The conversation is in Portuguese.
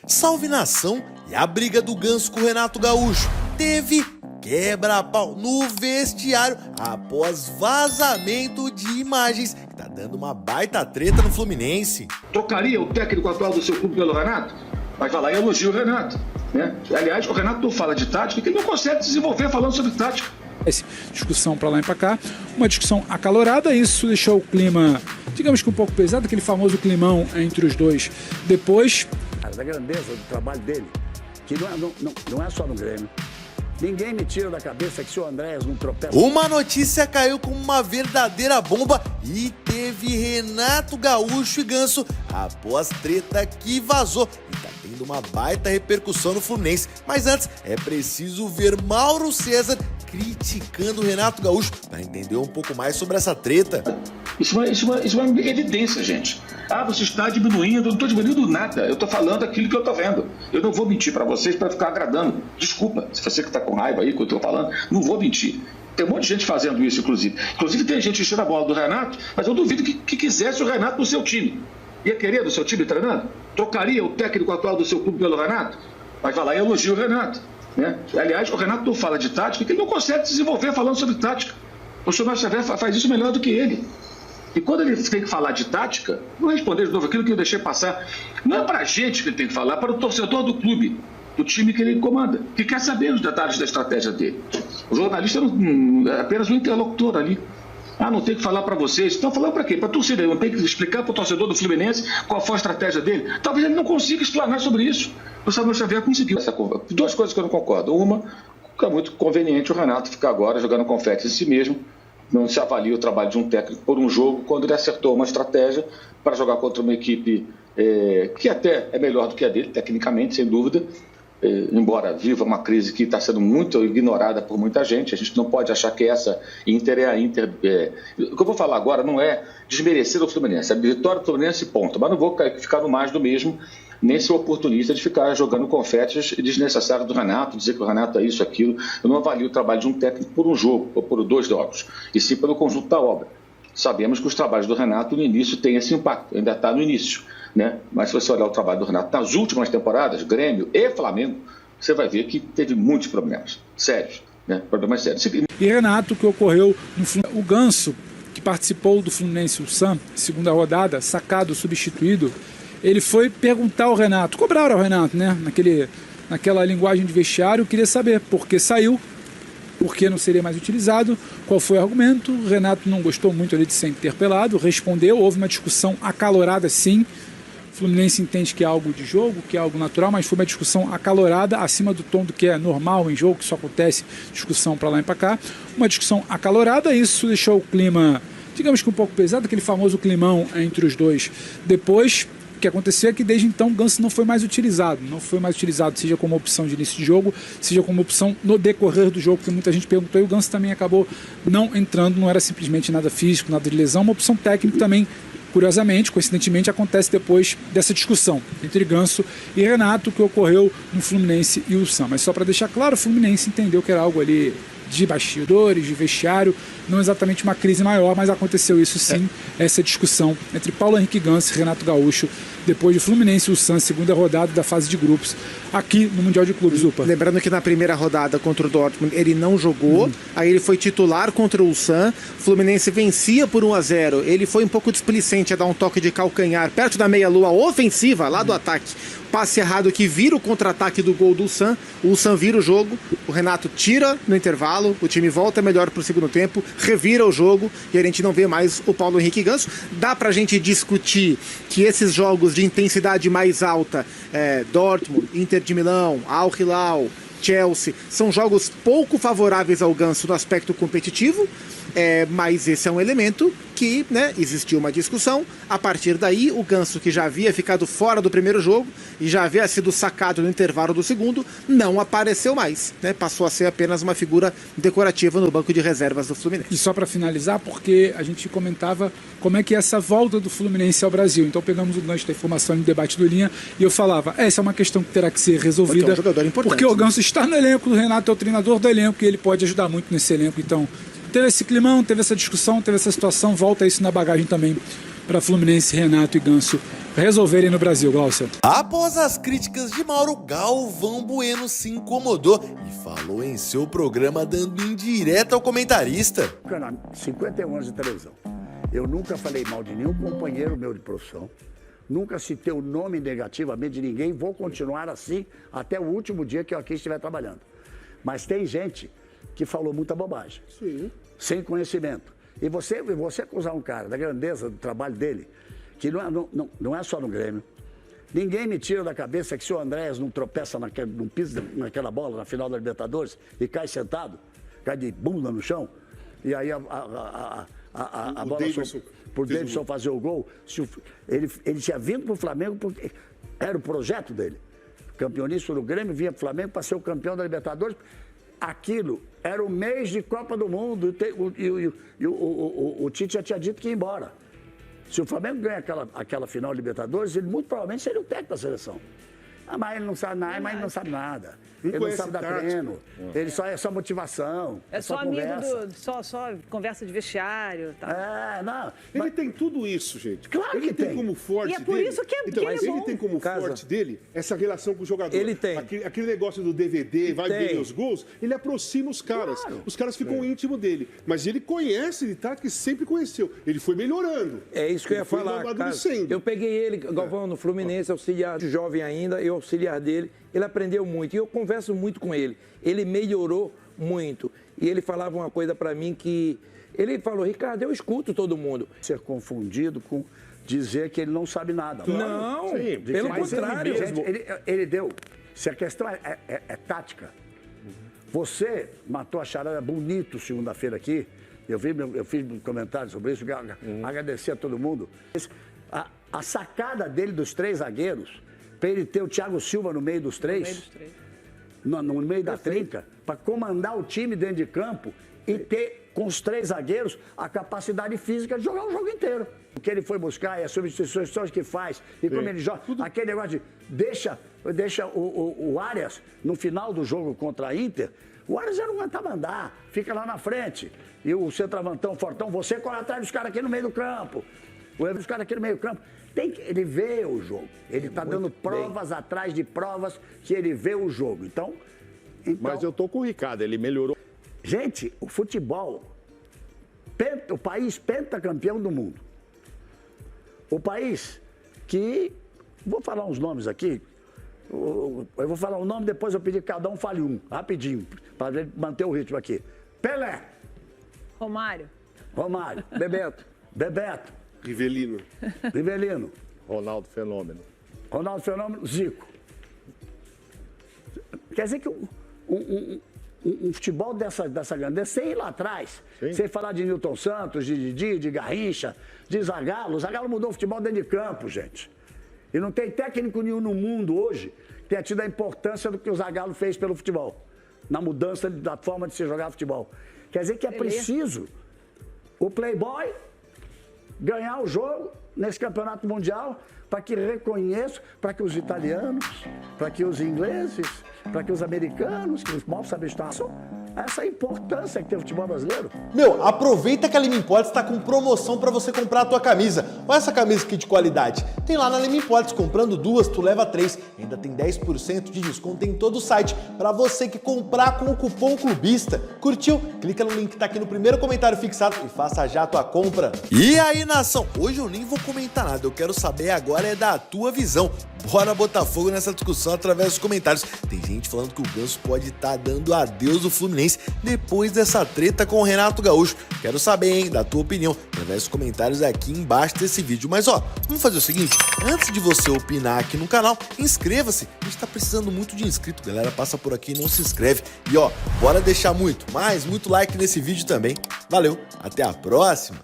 Salve nação, e a briga do Ganso com o Renato Gaúcho teve quebra-pau no vestiário após vazamento de imagens que tá dando uma baita treta no Fluminense. Trocaria o técnico atual do seu clube pelo Renato? Mas vai lá e elogia o Renato, né? Aliás, o Renato não fala de tática, que ele não consegue desenvolver falando sobre tática. Discussão para lá e para cá, uma discussão acalorada, isso deixou o clima, digamos que um pouco pesado, aquele famoso climão entre os dois. Depois... Da grandeza do trabalho dele, que não é só no Grêmio. Ninguém me tira da cabeça que se o Andréas não tropeça... Uma notícia caiu como uma verdadeira bomba e teve Renato Gaúcho e Ganso após treta que vazou. E tá tendo uma baita repercussão no Fluminense. Mas antes, é preciso ver Mauro César criticando o Renato Gaúcho para entender um pouco mais sobre essa treta. Isso é uma evidência, gente. Ah, você está diminuindo, eu não estou diminuindo nada. Eu estou falando aquilo que eu estou vendo. Eu não vou mentir para vocês para ficar agradando. Desculpa, se você que está com raiva aí que eu estou falando, não vou mentir. Tem um monte de gente fazendo isso, inclusive. Inclusive tem gente enchendo a bola do Renato, mas eu duvido que quisesse o Renato no seu time. Ia querer do seu time treinando? Trocaria o técnico atual do seu clube pelo Renato? Mas vai lá e elogia o Renato, né? Aliás, o Renato não fala de tática, que ele não consegue desenvolver falando sobre tática. O senhor Xavier faz isso melhor do que ele. E quando ele tem que falar de tática, vou responder de novo aquilo que eu deixei passar. Não é para a gente que ele tem que falar, é para o torcedor do clube, do time que ele comanda, que quer saber os detalhes da estratégia dele. O jornalista é apenas um interlocutor ali. Ah, não tem que falar para vocês. Então, falando para quê? Para a torcida. Não tem que explicar para o torcedor do Fluminense qual foi a estratégia dele. Talvez ele não consiga explanar sobre isso. O Samuel Xavier conseguiu. Duas coisas que eu não concordo. Uma, que é muito conveniente o Renato ficar agora jogando confete em si mesmo. Não se avalia o trabalho de um técnico por um jogo quando ele acertou uma estratégia para jogar contra uma equipe que até é melhor do que a dele, tecnicamente, sem dúvida, embora viva uma crise que está sendo muito ignorada por muita gente. A gente não pode achar que essa Inter é a Inter... O que eu vou falar agora não é desmerecer o Fluminense, é a vitória do Fluminense, ponto. Mas não vou ficar no mais do mesmo, nem ser oportunista de ficar jogando confetes desnecessários do Renato, dizer que o Renato é isso, aquilo. Eu não avalio o trabalho de um técnico por um jogo, ou por 2 jogos, e sim pelo conjunto da obra. Sabemos que os trabalhos do Renato no início têm esse impacto, ainda está no início, né? Mas se você olhar o trabalho do Renato nas últimas temporadas, Grêmio e Flamengo, você vai ver que teve muitos problemas sérios, né? Problemas sérios. E Renato, que ocorreu no Fluminense, o Ganso, que participou do Fluminense Ulsan, segunda rodada, sacado, substituído, ele foi perguntar ao Renato, cobraram ao Renato, né? Naquela linguagem de vestiário, queria saber por que saiu, por que não seria mais utilizado, qual foi o argumento. O Renato não gostou muito ali de ser interpelado, respondeu, houve uma discussão acalorada sim. O Fluminense entende que é algo de jogo, que é algo natural, mas foi uma discussão acalorada, acima do tom do que é normal em jogo, que só acontece discussão para lá e para cá. Uma discussão acalorada, isso deixou o clima, digamos que um pouco pesado, aquele famoso climão entre os dois. Depois... O que aconteceu é que desde então o Ganso não foi mais utilizado, seja como opção de início de jogo, seja como opção no decorrer do jogo, porque muita gente perguntou e o Ganso também acabou não entrando, não era simplesmente nada físico, nada de lesão, uma opção técnica também, curiosamente, coincidentemente, acontece depois dessa discussão entre Ganso e Renato, que ocorreu no Fluminense e o Ulsan. Mas só para deixar claro, o Fluminense entendeu que era algo ali de bastidores, de vestiário, não exatamente uma crise maior, mas aconteceu isso sim, essa discussão entre Paulo Henrique Ganso e Renato Gaúcho, depois de Fluminense e Ulsan, segunda rodada da fase de grupos, aqui no Mundial de Clubes, Upa. Lembrando que na primeira rodada contra o Dortmund ele não jogou, aí ele foi titular contra o Ulsan, Fluminense vencia por 1-0, ele foi um pouco displicente a dar um toque de calcanhar perto da meia-lua ofensiva, lá do ataque, passe errado que vira o contra-ataque do gol do Ulsan, o Ulsan vira o jogo, o Renato tira no intervalo, o time volta melhor para o segundo tempo, revira o jogo e a gente não vê mais o Paulo Henrique Ganso. Dá pra gente discutir que esses jogos de intensidade mais alta, Dortmund, Inter de Milão, Al Hilal, Chelsea, são jogos pouco favoráveis ao Ganso no aspecto competitivo, mas esse é um elemento que, né, existiu uma discussão. A partir daí, o Ganso, que já havia ficado fora do primeiro jogo e já havia sido sacado no intervalo do segundo, não apareceu mais, né? Passou a ser apenas uma figura decorativa no banco de reservas do Fluminense. E só para finalizar, porque a gente comentava como é que é essa volta do Fluminense ao Brasil. Então pegamos o gancho da informação no debate do Linha e eu falava, essa é uma questão que terá que ser resolvida, porque o Ganso está no elenco, o Renato é o treinador do elenco e ele pode ajudar muito nesse elenco. Então teve esse climão, teve essa discussão, teve essa situação, volta isso na bagagem também para Fluminense, Renato e Ganso resolverem no Brasil, Glaucio. Após as críticas de Mauro, Galvão Bueno se incomodou e falou em seu programa dando indireta ao comentarista. 51 anos de televisão. Eu nunca falei mal de nenhum companheiro meu de profissão. Nunca citei o nome negativamente de ninguém. Vou continuar assim até o último dia que eu aqui estiver trabalhando. Mas tem gente que falou muita bobagem. Sim. Sem conhecimento. E você acusar um cara da grandeza do trabalho dele, que não é só no Grêmio. Ninguém me tira da cabeça que se o Andréas não tropeça, não pisa naquela bola na final da Libertadores e cai sentado, cai de bunda no chão, e aí a bola por Davidson fazer o gol, ele tinha vindo para o Flamengo porque era o projeto dele. Campeonista do Grêmio, vinha para o Flamengo para ser o campeão da Libertadores. Aquilo era o mês de Copa do Mundo e o Tite já tinha dito que ia embora. Se o Flamengo ganha aquela final Libertadores, ele muito provavelmente seria o técnico da seleção. Mas ele não sabe nada, ele não sabe nada. Ele não sabe dar treino. Ele só é só motivação. É só amigo só conversa de vestiário. Tá. Não. Ele tem tudo isso, gente. Claro que tem. Como forte e é por dele. isso que é então, mas ele é ele bom. tem como forte dele essa relação com o jogador. Ele tem. Aquele negócio do DVD, vai ver os gols, ele aproxima os caras. Claro. Os caras ficam íntimo dele. Mas ele conhece, ele tá que sempre conheceu. Ele foi melhorando. É isso que eu ia falar. Eu peguei ele, Galvão, no Fluminense, auxiliar de jovem ainda, eu auxiliar dele. Ele aprendeu muito e eu converso muito com ele. Ele melhorou muito. E ele falava uma coisa para mim que... Ele falou, Ricardo, eu escuto todo mundo. Ser confundido com dizer que ele não sabe nada. Não, pelo contrário. Ele deu... Se a questão é tática, você matou a charada bonito segunda-feira aqui. Eu fiz um comentário sobre isso, agradecer a todo mundo. A sacada dele dos 3 zagueiros... para ele ter o Thiago Silva no meio dos 3, no meio da trinca, para comandar o time dentro de campo e ter, com os 3 zagueiros, a capacidade física de jogar o jogo inteiro. O que ele foi buscar e as substituições que faz, e como ele joga, aquele negócio de deixa o Arias no final do jogo contra a Inter, o Arias já não aguentava andar, fica lá na frente. E o centroavantão fortão, você corre atrás dos caras aqui no meio do campo. Os caras aqui no meio do campo. Ele vê o jogo. Ele está dando provas atrás de provas que ele vê o jogo. Então... Mas eu tô com o Ricardo, ele melhorou. Gente, o futebol, o país pentacampeão do mundo. O país que... Vou falar uns nomes aqui. Eu vou falar um nome, depois eu pedir que cada um fale um, rapidinho, para manter o ritmo aqui. Pelé. Romário. Bebeto. Rivelino. Ronaldo Fenômeno. Zico. Quer dizer que um futebol dessa grandeza, sem ir lá atrás, sem falar de Nilton Santos, de Didi, de Garrincha, de Zagallo. O Zagallo mudou o futebol dentro de campo, gente. E não tem técnico nenhum no mundo hoje que tenha tido a importância do que o Zagallo fez pelo futebol, na mudança da forma de se jogar futebol. Quer dizer que é preciso o playboy ganhar o jogo nesse campeonato mundial para que reconheça, para que os italianos, para que os ingleses, para que os americanos, que os mal sabem estar, essa importância que tem o futebol brasileiro. Aproveita que a Lima Imports está com promoção para você comprar a tua camisa. Olha essa camisa aqui de qualidade. Tem lá na Lima Imports, comprando 2, tu leva 3. Ainda tem 10% de desconto em todo o site para você que comprar com o cupom clubista. Curtiu? Clica no link que tá aqui no primeiro comentário fixado e faça já a tua compra. E aí, nação? Hoje eu nem vou comentar nada, eu quero saber agora é da tua visão. Bora botar fogo nessa discussão através dos comentários. Tem gente falando que o Ganso pode estar dando adeus do Fluminense depois dessa treta com o Renato Gaúcho. Quero saber, hein, da tua opinião, através dos comentários aqui embaixo desse vídeo. Mas ó, vamos fazer o seguinte, antes de você opinar aqui no canal, inscreva-se. A gente tá precisando muito de inscrito, galera, passa por aqui e não se inscreve. E ó, bora deixar muito like nesse vídeo também. Valeu, até a próxima!